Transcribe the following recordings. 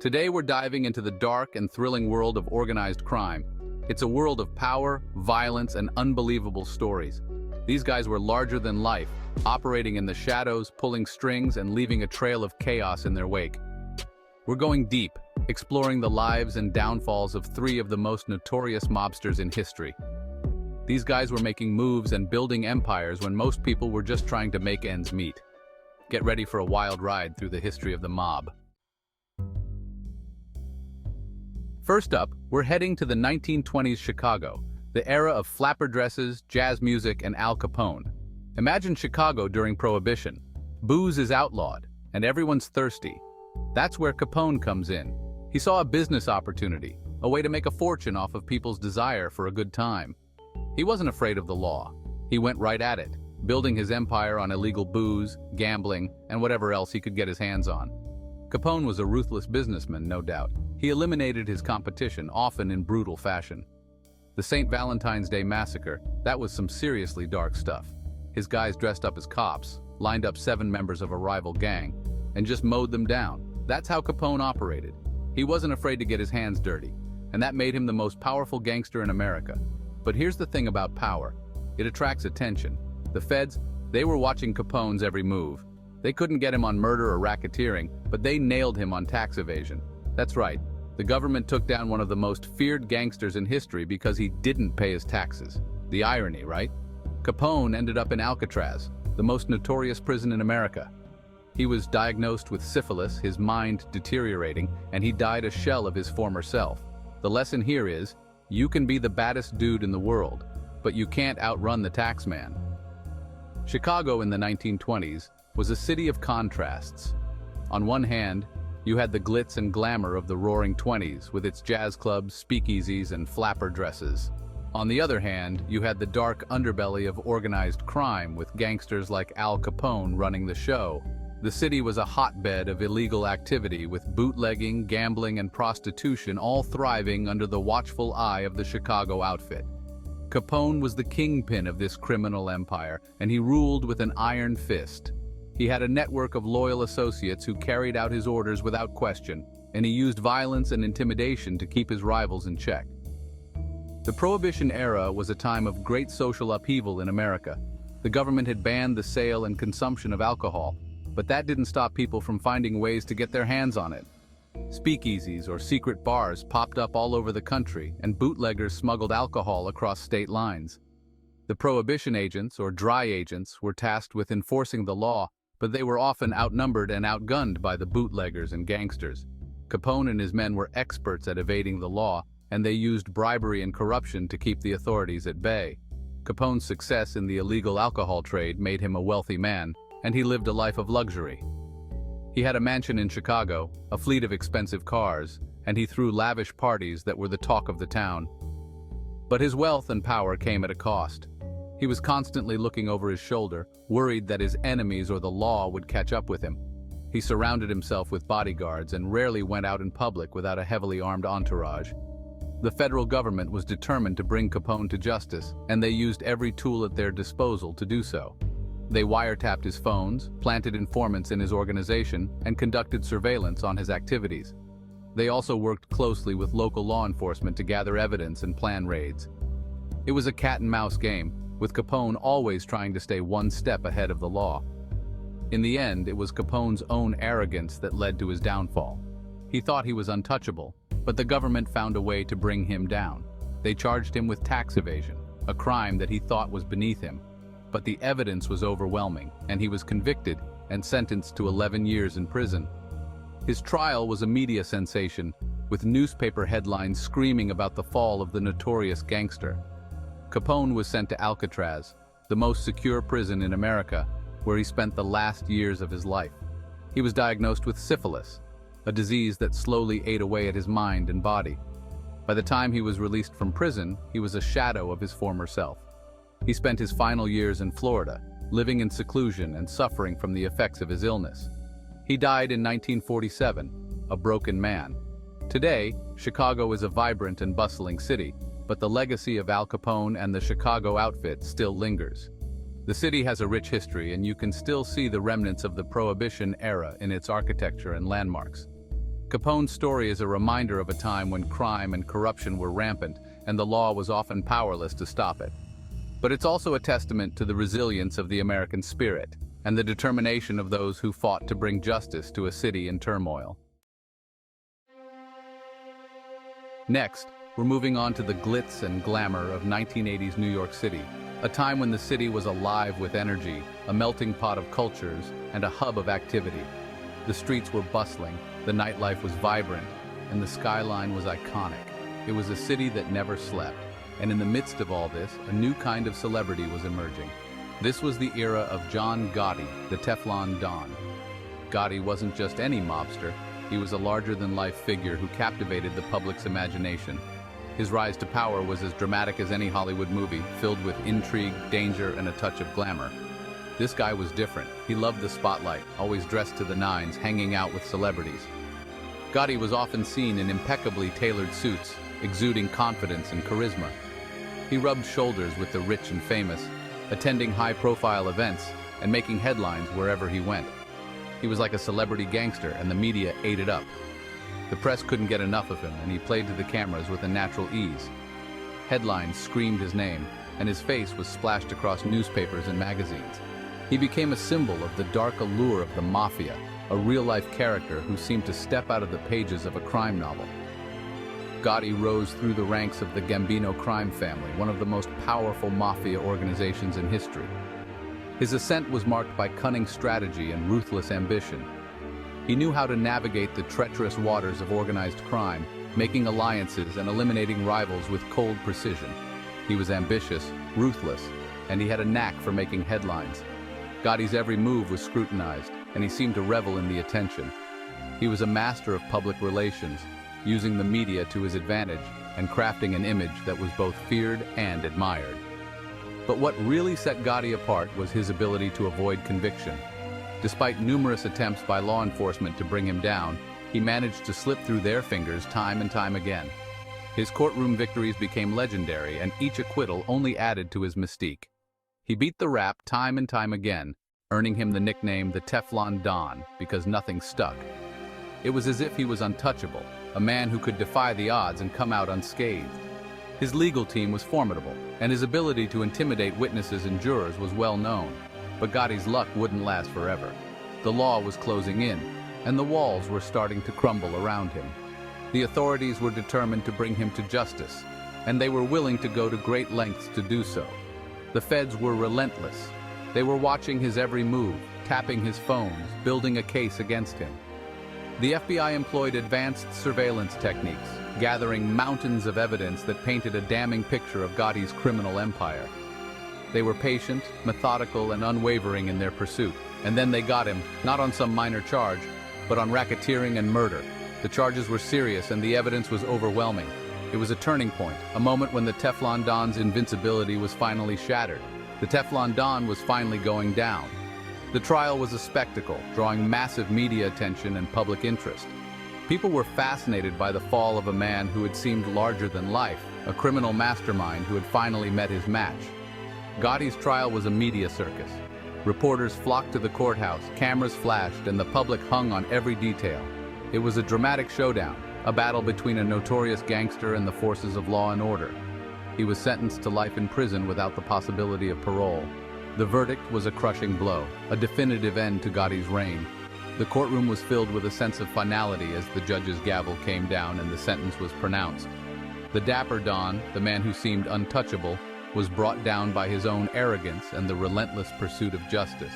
Today we're diving into the dark and thrilling world of organized crime. It's a world of power, violence, and unbelievable stories. These guys were larger than life, operating in the shadows, pulling strings, and leaving a trail of chaos in their wake. We're going deep, exploring the lives and downfalls of three of the most notorious mobsters in history. These guys were making moves and building empires when most people were just trying to make ends meet. Get ready for a wild ride through the history of the mob. First up, we're heading to the 1920s Chicago, the era of flapper dresses, jazz music, and Al Capone. Imagine Chicago during Prohibition. Booze is outlawed, and everyone's thirsty. That's where Capone comes in. He saw a business opportunity, a way to make a fortune off of people's desire for a good time. He wasn't afraid of the law. He went right at it, building his empire on illegal booze, gambling, and whatever else he could get his hands on. Capone was a ruthless businessman, no doubt. He eliminated his competition, often in brutal fashion. The St. Valentine's Day Massacre, that was some seriously dark stuff. His guys dressed up as cops, lined up 7 members of a rival gang, and just mowed them down. That's how Capone operated. He wasn't afraid to get his hands dirty, and that made him the most powerful gangster in America. But here's the thing about power. It attracts attention. The feds, they were watching Capone's every move. They couldn't get him on murder or racketeering, but they nailed him on tax evasion. That's right. The government took down one of the most feared gangsters in history because he didn't pay his taxes. The irony, right? Capone ended up in Alcatraz, the most notorious prison in America. He was diagnosed with syphilis, his mind deteriorating, and he died a shell of his former self. The lesson here is, you can be the baddest dude in the world, but you can't outrun the tax man. Chicago in the 1920s was a city of contrasts. On one hand, you had the glitz and glamour of the roaring 20s with its jazz clubs, speakeasies, and flapper dresses. On the other hand, you had the dark underbelly of organized crime with gangsters like Al Capone running the show. The city was a hotbed of illegal activity with bootlegging, gambling, and prostitution all thriving under the watchful eye of the Chicago outfit. Capone was the kingpin of this criminal empire, and he ruled with an iron fist. He had a network of loyal associates who carried out his orders without question, and he used violence and intimidation to keep his rivals in check. The Prohibition era was a time of great social upheaval in America. The government had banned the sale and consumption of alcohol, but that didn't stop people from finding ways to get their hands on it. Speakeasies or secret bars popped up all over the country, and bootleggers smuggled alcohol across state lines. The Prohibition agents, or dry agents, were tasked with enforcing the law, but they were often outnumbered and outgunned by the bootleggers and gangsters. Capone and his men were experts at evading the law, and they used bribery and corruption to keep the authorities at bay. Capone's success in the illegal alcohol trade made him a wealthy man, and he lived a life of luxury. He had a mansion in Chicago, a fleet of expensive cars, and he threw lavish parties that were the talk of the town. But his wealth and power came at a cost. He was constantly looking over his shoulder, worried that his enemies or the law would catch up with him. He surrounded himself with bodyguards and rarely went out in public without a heavily armed entourage. The federal government was determined to bring Capone to justice, and they used every tool at their disposal to do so. They wiretapped his phones, planted informants in his organization, and conducted surveillance on his activities. They also worked closely with local law enforcement to gather evidence and plan raids. It was a cat-and-mouse game, with Capone always trying to stay one step ahead of the law. In the end, it was Capone's own arrogance that led to his downfall. He thought he was untouchable, but the government found a way to bring him down. They charged him with tax evasion, a crime that he thought was beneath him. But the evidence was overwhelming, and he was convicted and sentenced to 11 years in prison. His trial was a media sensation, with newspaper headlines screaming about the fall of the notorious gangster. Capone was sent to Alcatraz, the most secure prison in America, where he spent the last years of his life. He was diagnosed with syphilis, a disease that slowly ate away at his mind and body. By the time he was released from prison, he was a shadow of his former self. He spent his final years in Florida, living in seclusion and suffering from the effects of his illness. He died in 1947, a broken man. Today, Chicago is a vibrant and bustling city, but the legacy of Al Capone and the Chicago outfit still lingers. The city has a rich history, and you can still see the remnants of the Prohibition era in its architecture and landmarks. Capone's story is a reminder of a time when crime and corruption were rampant, and the law was often powerless to stop it. But it's also a testament to the resilience of the American spirit and the determination of those who fought to bring justice to a city in turmoil. Next, we're moving on to the glitz and glamour of 1980s New York City, a time when the city was alive with energy, a melting pot of cultures, and a hub of activity. The streets were bustling, the nightlife was vibrant, and the skyline was iconic. It was a city that never slept, and in the midst of all this, a new kind of celebrity was emerging. This was the era of John Gotti, the Teflon Don. Gotti wasn't just any mobster, he was a larger-than-life figure who captivated the public's imagination. His rise to power was as dramatic as any Hollywood movie, filled with intrigue, danger, and a touch of glamour. This guy was different. He loved the spotlight, always dressed to the nines, hanging out with celebrities. Gotti was often seen in impeccably tailored suits, exuding confidence and charisma. He rubbed shoulders with the rich and famous, attending high-profile events and making headlines wherever he went. He was like a celebrity gangster, and the media ate it up. The press couldn't get enough of him, and he played to the cameras with a natural ease. Headlines screamed his name, and his face was splashed across newspapers and magazines. He became a symbol of the dark allure of the mafia, a real-life character who seemed to step out of the pages of a crime novel. Gotti rose through the ranks of the Gambino crime family, one of the most powerful mafia organizations in history. His ascent was marked by cunning strategy and ruthless ambition. He knew how to navigate the treacherous waters of organized crime, making alliances and eliminating rivals with cold precision. He was ambitious, ruthless, and he had a knack for making headlines. Gotti's every move was scrutinized, and he seemed to revel in the attention. He was a master of public relations, using the media to his advantage and crafting an image that was both feared and admired. But what really set Gotti apart was his ability to avoid conviction. Despite numerous attempts by law enforcement to bring him down, he managed to slip through their fingers time and time again. His courtroom victories became legendary, and each acquittal only added to his mystique. He beat the rap time and time again, earning him the nickname the Teflon Don because nothing stuck. It was as if he was untouchable, a man who could defy the odds and come out unscathed. His legal team was formidable, and his ability to intimidate witnesses and jurors was well known. But Gotti's luck wouldn't last forever. The law was closing in, and the walls were starting to crumble around him. The authorities were determined to bring him to justice, and they were willing to go to great lengths to do so. The feds were relentless. They were watching his every move, tapping his phones, building a case against him. The FBI employed advanced surveillance techniques, gathering mountains of evidence that painted a damning picture of Gotti's criminal empire. They were patient, methodical, and unwavering in their pursuit. And then they got him, not on some minor charge, but on racketeering and murder. The charges were serious and the evidence was overwhelming. It was a turning point, a moment when the Teflon Don's invincibility was finally shattered. The Teflon Don was finally going down. The trial was a spectacle, drawing massive media attention and public interest. People were fascinated by the fall of a man who had seemed larger than life, a criminal mastermind who had finally met his match. Gotti's trial was a media circus. Reporters flocked to the courthouse, cameras flashed, and the public hung on every detail. It was a dramatic showdown, a battle between a notorious gangster and the forces of law and order. He was sentenced to life in prison without the possibility of parole. The verdict was a crushing blow, a definitive end to Gotti's reign. The courtroom was filled with a sense of finality as the judge's gavel came down and the sentence was pronounced. The dapper Don, the man who seemed untouchable, was brought down by his own arrogance and the relentless pursuit of justice.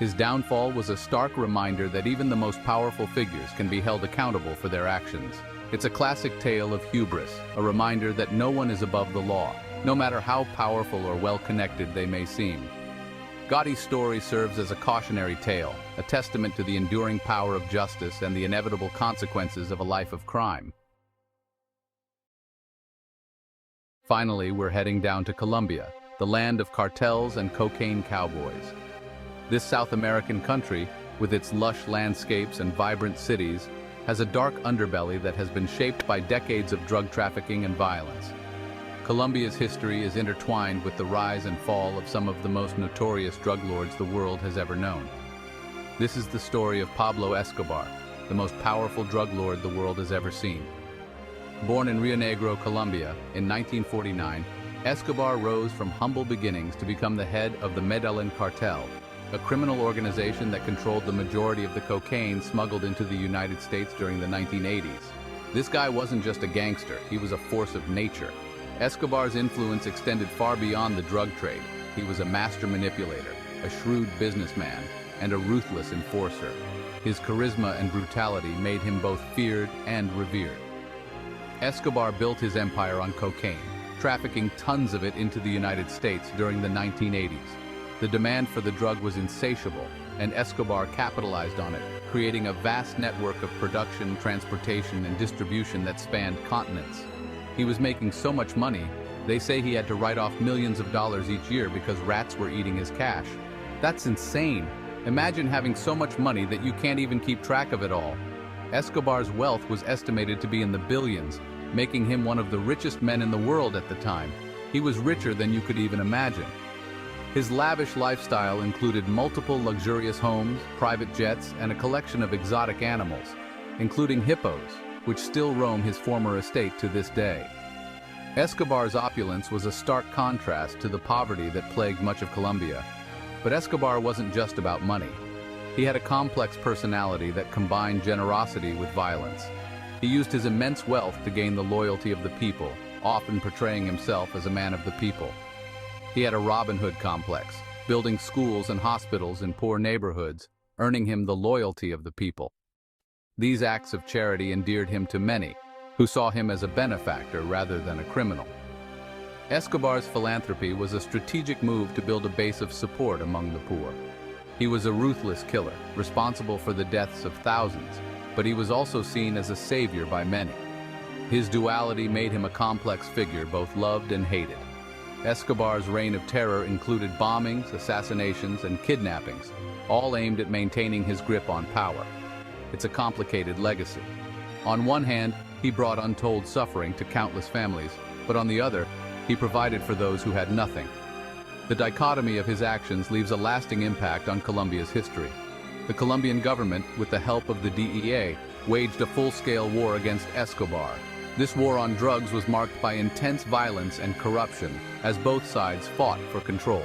His downfall was a stark reminder that even the most powerful figures can be held accountable for their actions. It's a classic tale of hubris, a reminder that no one is above the law, no matter how powerful or well-connected they may seem. Gotti's story serves as a cautionary tale, a testament to the enduring power of justice and the inevitable consequences of a life of crime. Finally, we're heading down to Colombia, the land of cartels and cocaine cowboys. This South American country, with its lush landscapes and vibrant cities, has a dark underbelly that has been shaped by decades of drug trafficking and violence. Colombia's history is intertwined with the rise and fall of some of the most notorious drug lords the world has ever known. This is the story of Pablo Escobar, the most powerful drug lord the world has ever seen. Born in Rio Negro, Colombia, in 1949, Escobar rose from humble beginnings to become the head of the Medellin cartel, a criminal organization that controlled the majority of the cocaine smuggled into the United States during the 1980s. This guy wasn't just a gangster, he was a force of nature. Escobar's influence extended far beyond the drug trade. He was a master manipulator, a shrewd businessman, and a ruthless enforcer. His charisma and brutality made him both feared and revered. Escobar built his empire on cocaine, trafficking tons of it into the United States during the 1980s. The demand for the drug was insatiable, and Escobar capitalized on it, creating a vast network of production, transportation, and distribution that spanned continents. He was making so much money, they say he had to write off millions of dollars each year because rats were eating his cash. That's insane. Imagine having so much money that you can't even keep track of it all. Escobar's wealth was estimated to be in the billions, making him one of the richest men in the world at the time. He was richer than you could even imagine. His lavish lifestyle included multiple luxurious homes, private jets, and a collection of exotic animals, including hippos, which still roam his former estate to this day. Escobar's opulence was a stark contrast to the poverty that plagued much of Colombia. But Escobar wasn't just about money. He had a complex personality that combined generosity with violence. He used his immense wealth to gain the loyalty of the people, often portraying himself as a man of the people. He had a Robin Hood complex, building schools and hospitals in poor neighborhoods, earning him the loyalty of the people. These acts of charity endeared him to many, who saw him as a benefactor rather than a criminal. Escobar's philanthropy was a strategic move to build a base of support among the poor. He was a ruthless killer, responsible for the deaths of thousands, but he was also seen as a savior by many. His duality made him a complex figure, both loved and hated. Escobar's reign of terror included bombings, assassinations, and kidnappings, all aimed at maintaining his grip on power. It's a complicated legacy. On one hand, he brought untold suffering to countless families, but on the other, he provided for those who had nothing. The dichotomy of his actions leaves a lasting impact on Colombia's history. The Colombian government, with the help of the DEA, waged a full-scale war against Escobar. This war on drugs was marked by intense violence and corruption, as both sides fought for control.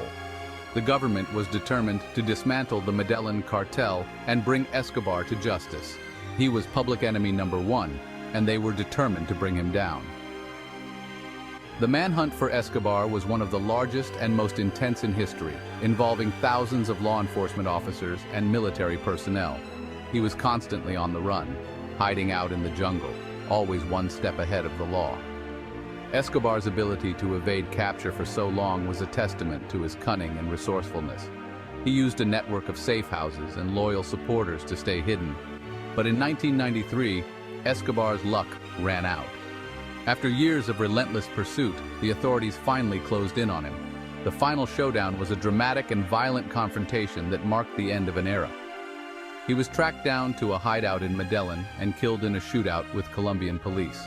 The government was determined to dismantle the Medellin cartel and bring Escobar to justice. He was public enemy number one, and they were determined to bring him down. The manhunt for Escobar was one of the largest and most intense in history, involving thousands of law enforcement officers and military personnel. He was constantly on the run, hiding out in the jungle, always one step ahead of the law. Escobar's ability to evade capture for so long was a testament to his cunning and resourcefulness. He used a network of safe houses and loyal supporters to stay hidden. But in 1993, Escobar's luck ran out. After years of relentless pursuit, the authorities finally closed in on him. The final showdown was a dramatic and violent confrontation that marked the end of an era. He was tracked down to a hideout in Medellin and killed in a shootout with Colombian police.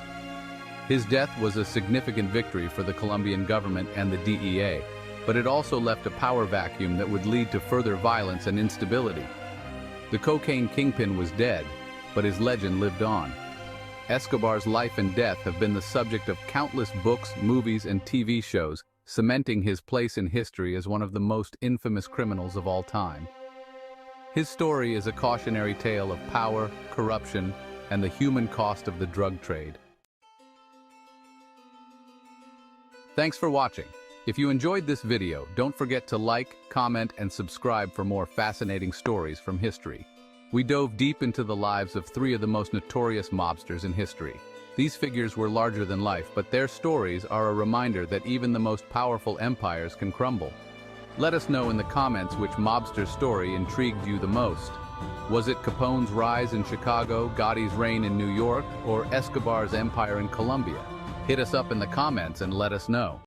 His death was a significant victory for the Colombian government and the DEA, but it also left a power vacuum that would lead to further violence and instability. The cocaine kingpin was dead, but his legend lived on. Escobar's life and death have been the subject of countless books, movies, and TV shows, cementing his place in history as one of the most infamous criminals of all time. His story is a cautionary tale of power, corruption, and the human cost of the drug trade. Thanks for watching. If you enjoyed this video, don't forget to like, comment, and subscribe for more fascinating stories from history. We dove deep into the lives of three of the most notorious mobsters in history. These figures were larger than life, but their stories are a reminder that even the most powerful empires can crumble. Let us know in the comments which mobster story intrigued you the most. Was it Capone's rise in Chicago, Gotti's reign in New York, or Escobar's empire in Colombia? Hit us up in the comments and let us know.